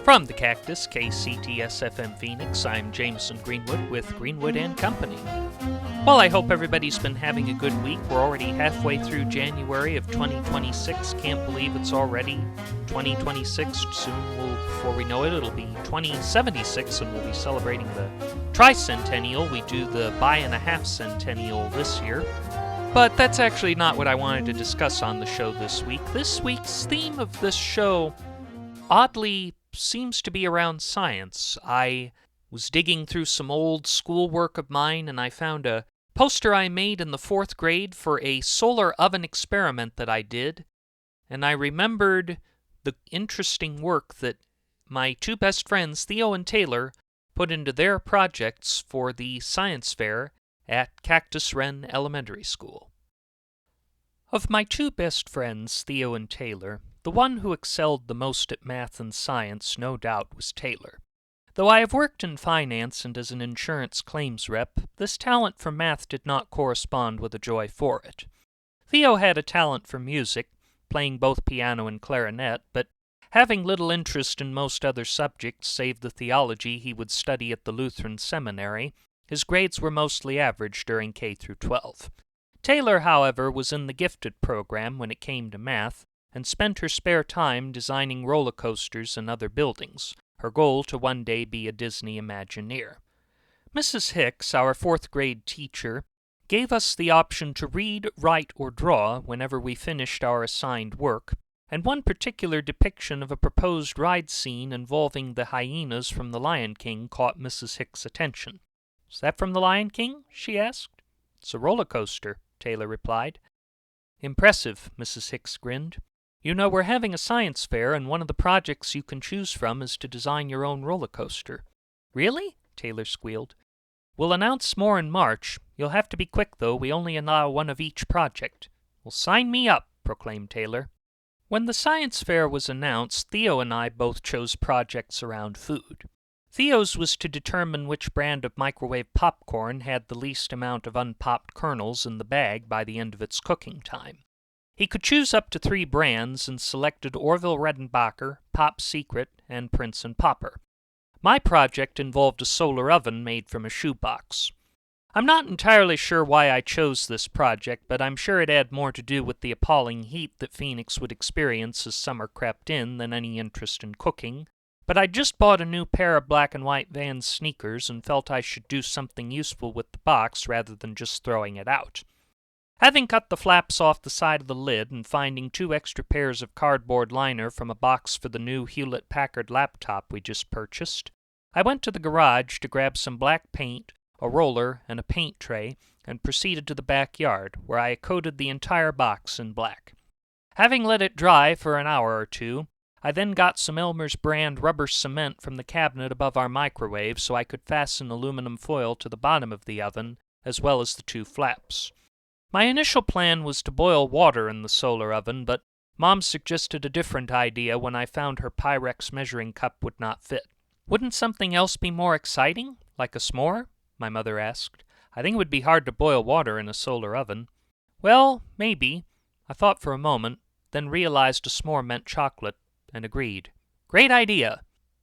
From the Cactus, KCTS-FM Phoenix, I'm Jamison Greenwood with Greenwood & Company. Well, I hope everybody's been having a good week. We're already halfway through January of 2026. Can't believe it's already 2026. Soon, before we know it, it'll be 2076, and we'll be celebrating the tricentennial. We do the by-and-a-half centennial this year. But that's actually not what I wanted to discuss on the show this week. This week's theme of this show, oddly, seems to be around science. I was digging through some old schoolwork of mine, and I found a poster I made in the 4th grade for a solar oven experiment that I did, and I remembered the interesting work that my two best friends, Theo and Taylor, put into their projects for the science fair at Cactus Wren Elementary School. Of my two best friends, Theo and Taylor, the one who excelled the most at math and science, no doubt, was Taylor. Though I have worked in finance and as an insurance claims rep, this talent for math did not correspond with a joy for it. Theo had a talent for music, playing both piano and clarinet, but having little interest in most other subjects save the theology he would study at the Lutheran seminary, his grades were mostly average during K through 12. Taylor, however, was in the gifted program when it came to math, and spent her spare time designing roller coasters and other buildings, her goal to one day be a Disney Imagineer. Mrs. Hicks, our 4th grade teacher, gave us the option to read, write, or draw whenever we finished our assigned work, and one particular depiction of a proposed ride scene involving the hyenas from The Lion King caught Mrs. Hicks' attention. "Is that from The Lion King?" she asked. "It's a roller coaster," Taylor replied. "Impressive," Mrs. Hicks grinned. "You know, we're having a science fair, and one of the projects you can choose from is to design your own roller coaster." "Really?" Taylor squealed. "We'll announce more in March. You'll have to be quick, though. We only allow one of each project." "Well, sign me up," proclaimed Taylor. When the science fair was announced, Theo and I both chose projects around food. Theo's was to determine which brand of microwave popcorn had the least amount of unpopped kernels in the bag by the end of its cooking time. He could choose up to 3 brands and selected Orville Redenbacher, Pop Secret, and Prince and Popper. My project involved a solar oven made from a shoebox. I'm not entirely sure why I chose this project, but I'm sure it had more to do with the appalling heat that Phoenix would experience as summer crept in than any interest in cooking. But I'd just bought a new pair of black and white Vans sneakers and felt I should do something useful with the box rather than just throwing it out. Having cut the flaps off the side of the lid and finding 2 extra pairs of cardboard liner from a box for the new Hewlett-Packard laptop we just purchased, I went to the garage to grab some black paint, a roller, and a paint tray, and proceeded to the backyard, where I coated the entire box in black. Having let it dry for an hour or two, I then got some Elmer's brand rubber cement from the cabinet above our microwave so I could fasten aluminum foil to the bottom of the oven, as well as the 2 flaps. My initial plan was to boil water in the solar oven, but Mom suggested a different idea when I found her Pyrex measuring cup would not fit. "Wouldn't something else be more exciting, like a s'more?" my mother asked. "I think it would be hard to boil water in a solar oven." "Well, maybe." I thought for a moment, then realized a s'more meant chocolate, and agreed. "Great idea!"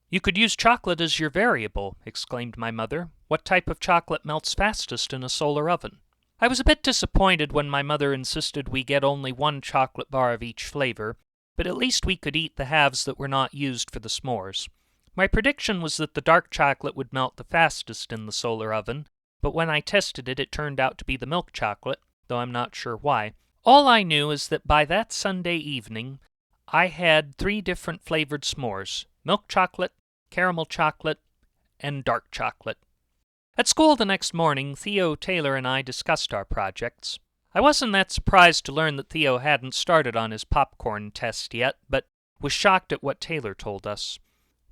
"You could use chocolate as your variable," exclaimed my mother. "What type of chocolate melts fastest in a solar oven?" I was a bit disappointed when my mother insisted we get only 1 chocolate bar of each flavor, but at least we could eat the halves that were not used for the s'mores. My prediction was that the dark chocolate would melt the fastest in the solar oven, but when I tested it, it turned out to be the milk chocolate, though I'm not sure why. All I knew is that by that Sunday evening, I had 3 different flavored s'mores: milk chocolate, caramel chocolate, and dark chocolate. At school the next morning, Theo, Taylor, and I discussed our projects. I wasn't that surprised to learn that Theo hadn't started on his popcorn test yet, but was shocked at what Taylor told us.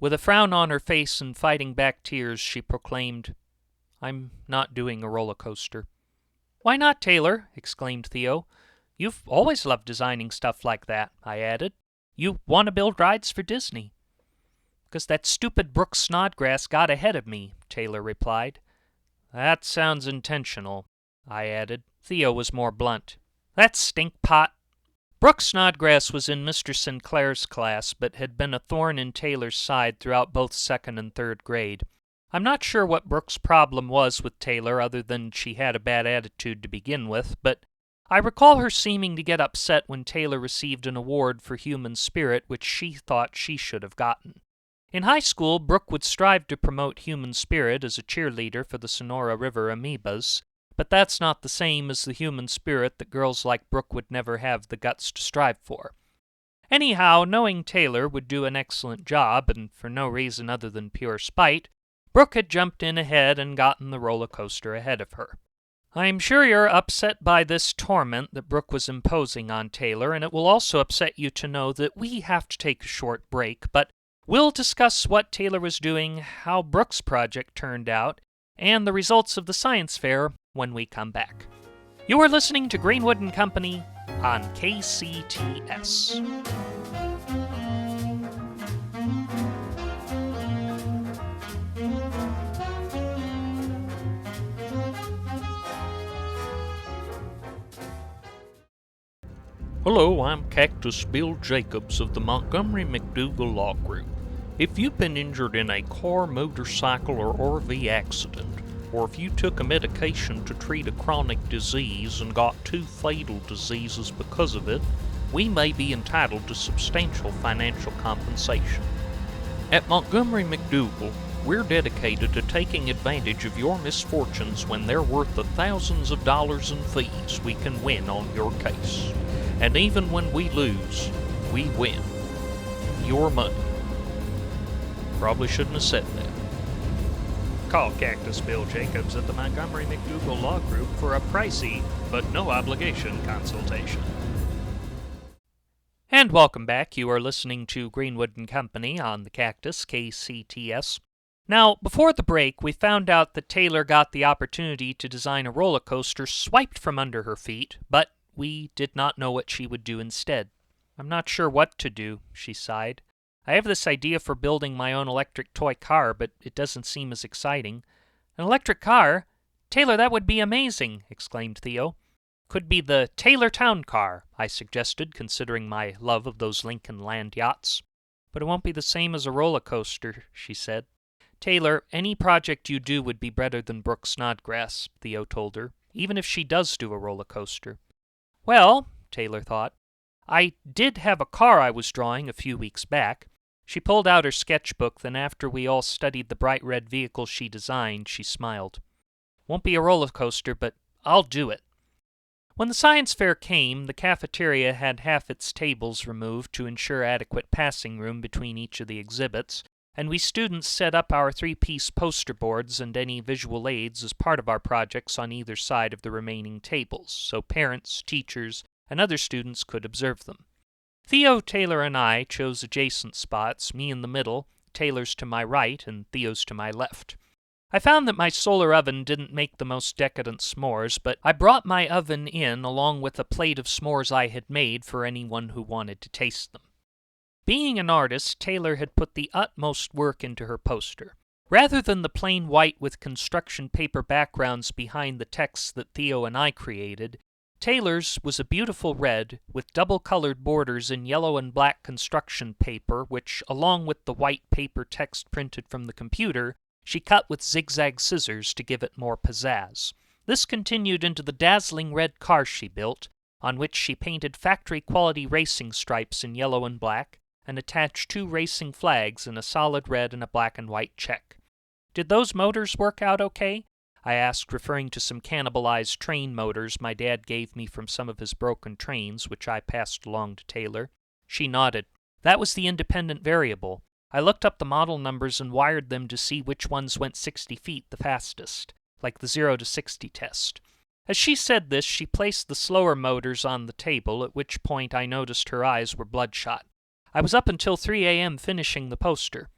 With a frown on her face and fighting back tears, she proclaimed, "I'm not doing a roller coaster." "Why not, Taylor?" exclaimed Theo. "You've always loved designing stuff like that," I added. "You want to build rides for Disney." "Because that stupid Brooke Snodgrass got ahead of me," Taylor replied. "That sounds intentional," I added. Theo was more blunt. "That stinkpot." Brooke Snodgrass was in Mr. Sinclair's class, but had been a thorn in Taylor's side throughout both second and third grade. I'm not sure what Brooke's problem was with Taylor other than she had a bad attitude to begin with, but I recall her seeming to get upset when Taylor received an award for human spirit which she thought she should have gotten. In high school, Brooke would strive to promote human spirit as a cheerleader for the Sonora River Amoebas, but that's not the same as the human spirit that girls like Brooke would never have the guts to strive for. Anyhow, knowing Taylor would do an excellent job, and for no reason other than pure spite, Brooke had jumped in ahead and gotten the roller coaster ahead of her. I'm sure you're upset by this torment that Brooke was imposing on Taylor, and it will also upset you to know that we have to take a short break, but we'll discuss what Taylor was doing, how Brooke's project turned out, and the results of the science fair when we come back. You are listening to Greenwood and Company on KCTS. Hello, I'm Cactus Bill Jacobs of the Montgomery McDougal Law Group. If you've been injured in a car, motorcycle, or RV accident, or if you took a medication to treat a chronic disease and got 2 fatal diseases because of it, we may be entitled to substantial financial compensation. At Montgomery McDougal, we're dedicated to taking advantage of your misfortunes when they're worth the thousands of dollars in fees we can win on your case. And even when we lose, we win. Your money. Probably shouldn't have said that. Call Cactus Bill Jacobs at the Montgomery McDougal Law Group for a pricey but no obligation consultation. And welcome back. You are listening to Greenwood and Company on the Cactus, KCTS. Now, before the break, we found out that Taylor got the opportunity to design a roller coaster swiped from under her feet, but we did not know what she would do instead. I'm not sure what to do, she sighed. I have this idea for building my own electric toy car, but it doesn't seem as exciting. An electric car? Taylor, that would be amazing, exclaimed Theo. Could be the Taylor Town Car, I suggested, considering my love of those Lincoln land yachts. But it won't be the same as a roller coaster, she said. Taylor, any project you do would be better than Brooke Snodgrass, Theo told her, even if she does do a roller coaster. Well, Taylor thought, I did have a car I was drawing a few weeks back. She pulled out her sketchbook, then after we all studied the bright red vehicle she designed, she smiled. Won't be a roller coaster, but I'll do it. When the science fair came, the cafeteria had half its tables removed to ensure adequate passing room between each of the exhibits, and we students set up our 3-piece poster boards and any visual aids as part of our projects on either side of the remaining tables, so parents, teachers, and other students could observe them. Theo, Taylor, and I chose adjacent spots, me in the middle, Taylor's to my right, and Theo's to my left. I found that my solar oven didn't make the most decadent s'mores, but I brought my oven in along with a plate of s'mores I had made for anyone who wanted to taste them. Being an artist, Taylor had put the utmost work into her poster. Rather than the plain white with construction paper backgrounds behind the text that Theo and I created, Taylor's was a beautiful red with double-colored borders in yellow and black construction paper, which, along with the white paper text printed from the computer, she cut with zigzag scissors to give it more pizzazz. This continued into the dazzling red car she built, on which she painted factory-quality racing stripes in yellow and black, and attached 2 racing flags in a solid red and a black and white check. Did those motors work out okay? I asked, referring to some cannibalized train motors my dad gave me from some of his broken trains, which I passed along to Taylor. She nodded. That was the independent variable. I looked up the model numbers and wired them to see which ones went 60 feet the fastest, like the 0 to 60 test. As she said this, she placed the slower motors on the table, at which point I noticed her eyes were bloodshot. I was up until 3 a.m. finishing the poster.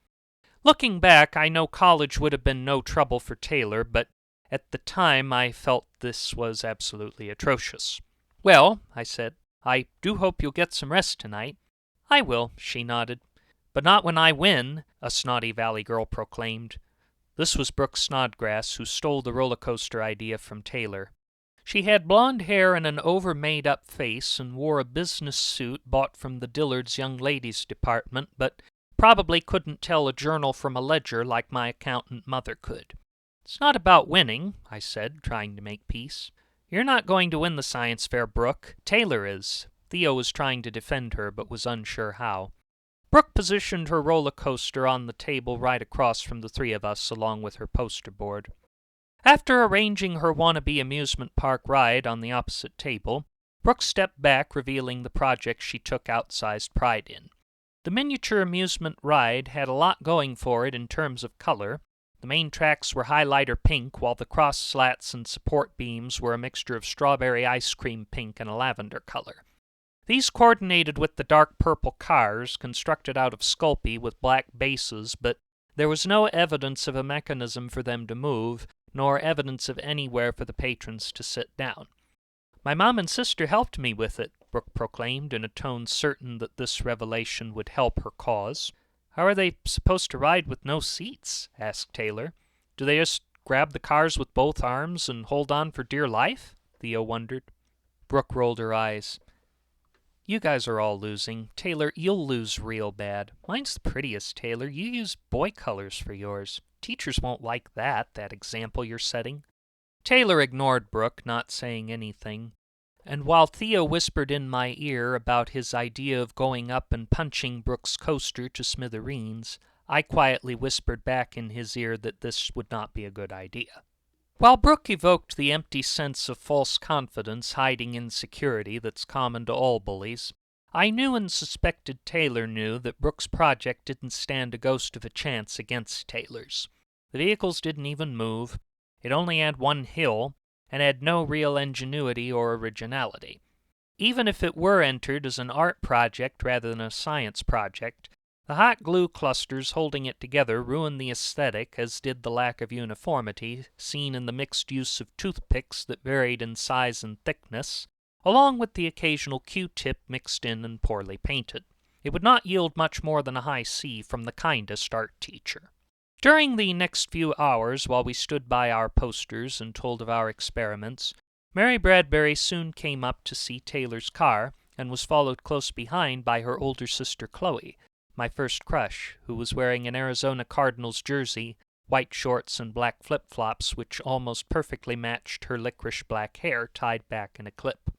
Looking back, I know college would have been no trouble for Taylor, but at the time I felt this was absolutely atrocious. Well, I said, I do hope you'll get some rest tonight. I will, she nodded. But not when I win, a snotty Valley girl proclaimed. This was Brooke Snodgrass, who stole the roller coaster idea from Taylor. She had blonde hair and an over-made-up face and wore a business suit bought from the Dillard's Young Ladies Department, but probably couldn't tell a journal from a ledger like my accountant mother could. "It's not about winning," I said, trying to make peace. "You're not going to win the science fair, Brooke. Taylor is." Theo was trying to defend her, but was unsure how. Brooke positioned her roller coaster on the table right across from the three of us, along with her poster board. After arranging her wannabe amusement park ride on the opposite table, Brooke stepped back, revealing the project she took outsized pride in. The miniature amusement ride had a lot going for it in terms of color. The main tracks were highlighter pink, while the cross slats and support beams were a mixture of strawberry ice cream pink and a lavender color. These coordinated with the dark purple cars, constructed out of Sculpey with black bases, but there was no evidence of a mechanism for them to move, nor evidence of anywhere for the patrons to sit down. "My mom and sister helped me with it," Brooke proclaimed in a tone certain that this revelation would help her cause. "How are they supposed to ride with no seats?" asked Taylor. "Do they just grab the cars with both arms and hold on for dear life?" Theo wondered. Brooke rolled her eyes. "You guys are all losing. Taylor, you'll lose real bad. Mine's the prettiest, Taylor. You use boy colors for yours. Teachers won't like that example you're setting." Taylor ignored Brooke, not saying anything, and while Theo whispered in my ear about his idea of going up and punching Brooke's coaster to smithereens, I quietly whispered back in his ear that this would not be a good idea. While Brooke evoked the empty sense of false confidence hiding insecurity that's common to all bullies, I knew and suspected Taylor knew that Brooke's project didn't stand a ghost of a chance against Taylor's. The vehicles didn't even move. It only had one hill, and had no real ingenuity or originality. Even if it were entered as an art project rather than a science project, the hot glue clusters holding it together ruined the aesthetic, as did the lack of uniformity seen in the mixed use of toothpicks that varied in size and thickness, along with the occasional Q-tip mixed in and poorly painted. It would not yield much more than a high C from the kindest art teacher. During the next few hours, while we stood by our posters and told of our experiments, Mary Bradbury soon came up to see Taylor's car, and was followed close behind by her older sister Chloe, my first crush, who was wearing an Arizona Cardinals jersey, white shorts, and black flip-flops which almost perfectly matched her licorice black hair tied back in a clip.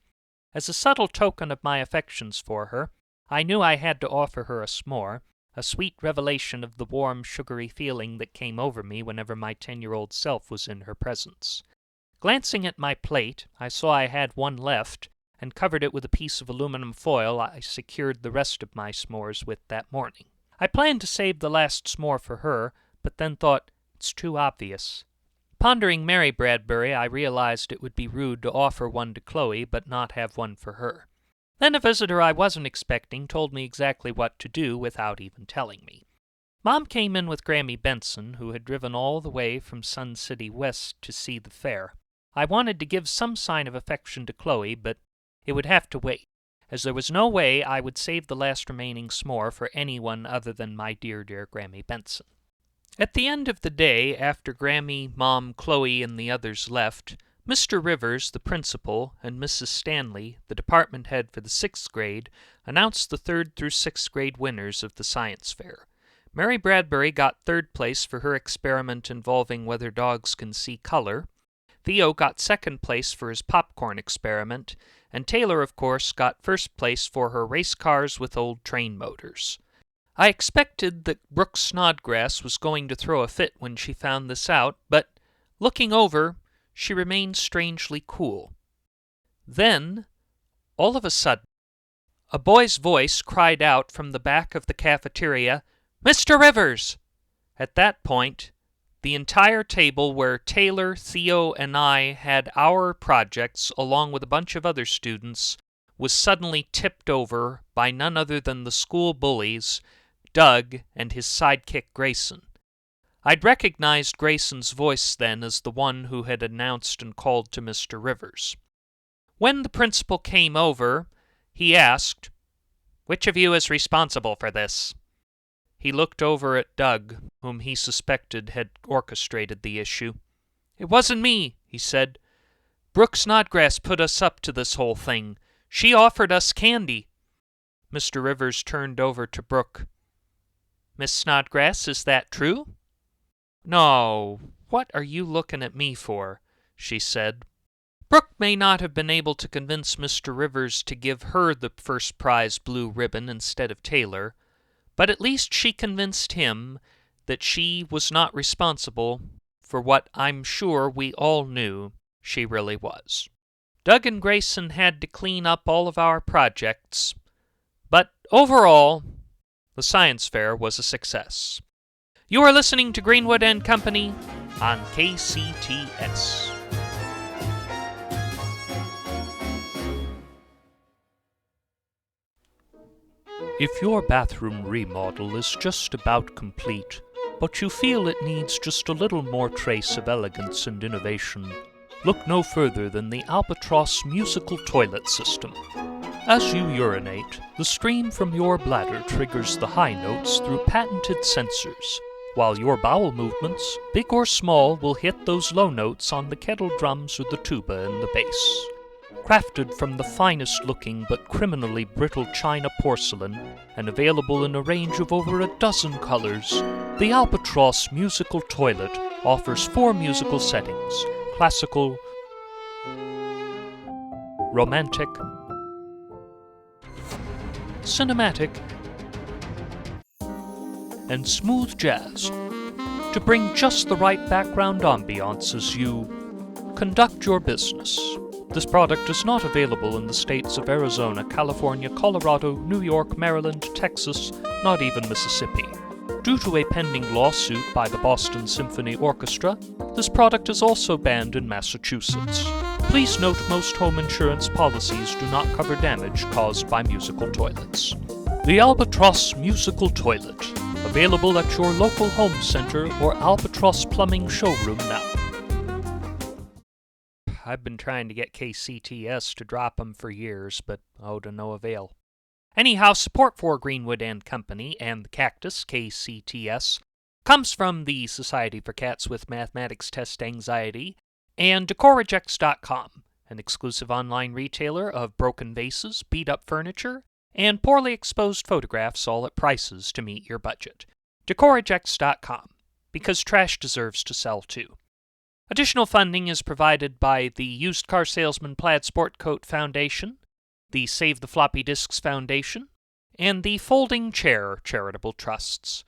As a subtle token of my affections for her, I knew I had to offer her a s'more, a sweet revelation of the warm, sugary feeling that came over me whenever my 10-year-old self was in her presence. Glancing at my plate, I saw I had one left, and covered it with a piece of aluminum foil I secured the rest of my s'mores with that morning. I planned to save the last s'more for her, but then thought, it's too obvious. Pondering Mary Bradbury, I realized it would be rude to offer one to Chloe, but not have one for her. Then a visitor I wasn't expecting told me exactly what to do without even telling me. Mom came in with Grammy Benson, who had driven all the way from Sun City West to see the fair. I wanted to give some sign of affection to Chloe, but it would have to wait, as there was no way I would save the last remaining s'more for anyone other than my dear, dear Grammy Benson. At the end of the day, after Grammy, Mom, Chloe, and the others left, Mr. Rivers, the principal, and Mrs. Stanley, the department head for the 6th grade, announced the 3rd through 6th grade winners of the science fair. Mary Bradbury got 3rd place for her experiment involving whether dogs can see color. Theo got 2nd place for his popcorn experiment, and Taylor, of course, got 1st place for her race cars with old train motors. I expected that Brooke Snodgrass was going to throw a fit when she found this out, but, looking over, she remained strangely cool. Then, all of a sudden, a boy's voice cried out from the back of the cafeteria, "Mr. Rivers!" At that point, the entire table where Taylor, Theo, and I had our projects, along with a bunch of other students, was suddenly tipped over by none other than the school bullies, Doug and his sidekick Grayson. I'd recognized Grayson's voice then as the one who had announced and called to Mr. Rivers. When the principal came over, he asked, "Which of you is responsible for this?" He looked over at Doug, whom he suspected had orchestrated the issue. "It wasn't me," he said. Brooke Snodgrass put us up to this whole thing. She offered us candy." Mr. Rivers turned over to Brooke. "Miss Snodgrass, is that true?" "No, what are you looking at me for?" she said. Brooke may not have been able to convince Mr. Rivers to give her the first prize blue ribbon instead of Taylor, but at least she convinced him that she was not responsible for what I'm sure we all knew she really was. Doug and Grayson had to clean up all of our projects, but overall, the science fair was a success. You are listening to Greenwood and Company on KCTS. If your bathroom remodel is just about complete, but you feel it needs just a little more trace of elegance and innovation, look no further than the Albatross musical toilet system. As you urinate, the stream from your bladder triggers the high notes through patented sensors, while your bowel movements, big or small, will hit those low notes on the kettle drums or the tuba in the bass. Crafted from the finest-looking but criminally brittle china porcelain and available in a range of over a dozen colors, the Albatross musical toilet offers 4 musical settings: classical, romantic, cinematic, and smooth jazz to bring just the right background ambiance as you conduct your business. This product is not available in the states of Arizona, California, Colorado, New York, Maryland, Texas, not even Mississippi. Due to a pending lawsuit by the Boston Symphony Orchestra, this product is also banned in Massachusetts. Please note most home insurance policies do not cover damage caused by musical toilets. The Albatross Musical Toilet, available at your local home center or Albatross Plumbing showroom now. I've been trying to get KCTS to drop them for years, but to no avail. Anyhow, support for Greenwood and Company and the Cactus, KCTS, comes from the Society for Cats with Mathematics Test Anxiety and Decorrejects.com, an exclusive online retailer of broken vases, beat-up furniture, and poorly exposed photographs, all at prices to meet your budget. Decorrejects.com, because trash deserves to sell too. Additional funding is provided by the Used Car Salesman Plaid Sport Coat Foundation, the Save the Floppy Disks Foundation, and the Folding Chair Charitable Trusts.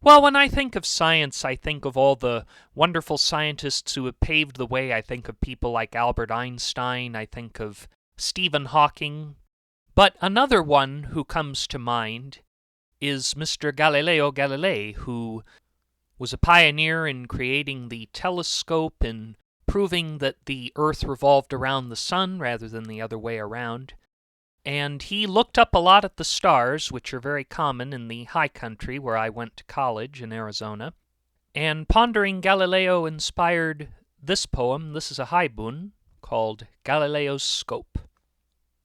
Well, when I think of science, I think of all the wonderful scientists who have paved the way. I think of people like Albert Einstein. I think of Stephen Hawking. But another one who comes to mind is Mr. Galileo Galilei, who was a pioneer in creating the telescope and proving that the Earth revolved around the sun rather than the other way around. And he looked up a lot at the stars, which are very common in the high country where I went to college in Arizona. And pondering Galileo inspired this poem. This is a haibun called Galileo's Scope.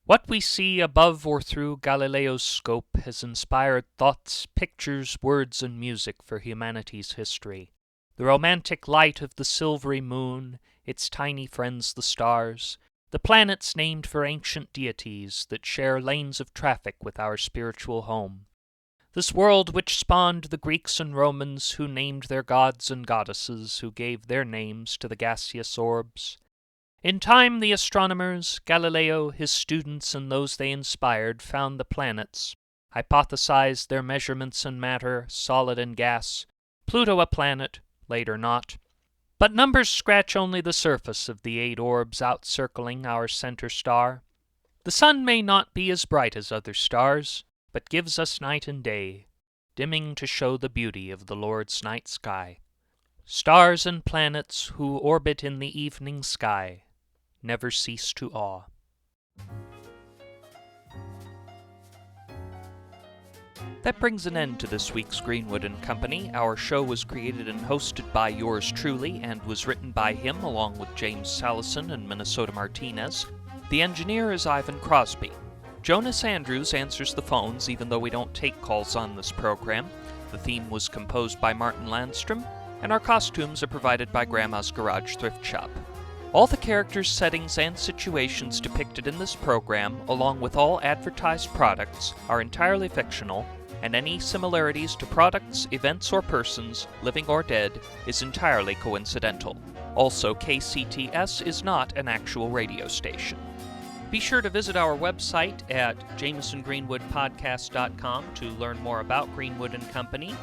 What we see above or through Galileo's scope has inspired thoughts, pictures, words, and music for humanity's history. The romantic light of the silvery moon, its tiny friends the stars, the planets named for ancient deities that share lanes of traffic with our spiritual home. This world which spawned the Greeks and Romans who named their gods and goddesses who gave their names to the gaseous orbs. In time, the astronomers, Galileo, his students, and those they inspired found the planets, hypothesized their measurements in matter, solid and gas, Pluto a planet, later not. But numbers scratch only the surface of the 8 orbs outcircling our center star. The sun may not be as bright as other stars, but gives us night and day, dimming to show the beauty of the Lord's night sky. Stars and planets who orbit in the evening sky never cease to awe. That brings an end to this week's Greenwood and Company. Our show was created and hosted by yours truly and was written by him along with James Salison and Minnesota Martinez. The engineer is Ivan Crosby. Jonas Andrews answers the phones even though we don't take calls on this program. The theme was composed by Martin Landstrom, and our costumes are provided by Grandma's Garage Thrift Shop. All the characters, settings, and situations depicted in this program, along with all advertised products, are entirely fictional, and any similarities to products, events, or persons, living or dead, is entirely coincidental. Also, KCTS is not an actual radio station. Be sure to visit our website at jamisongreenwoodpodcast.com to learn more about Greenwood & Company,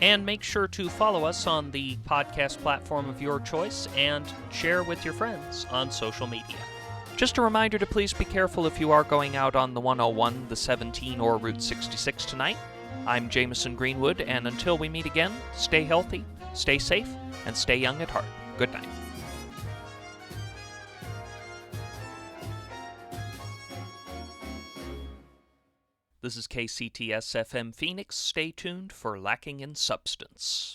and make sure to follow us on the podcast platform of your choice and share with your friends on social media. Just a reminder to please be careful if you are going out on the 101, the 17, or Route 66 tonight. I'm Jamison Greenwood, and until we meet again, stay healthy, stay safe, and stay young at heart. Good night. This is KCTS FM Phoenix. Stay tuned for Lacking in Substance.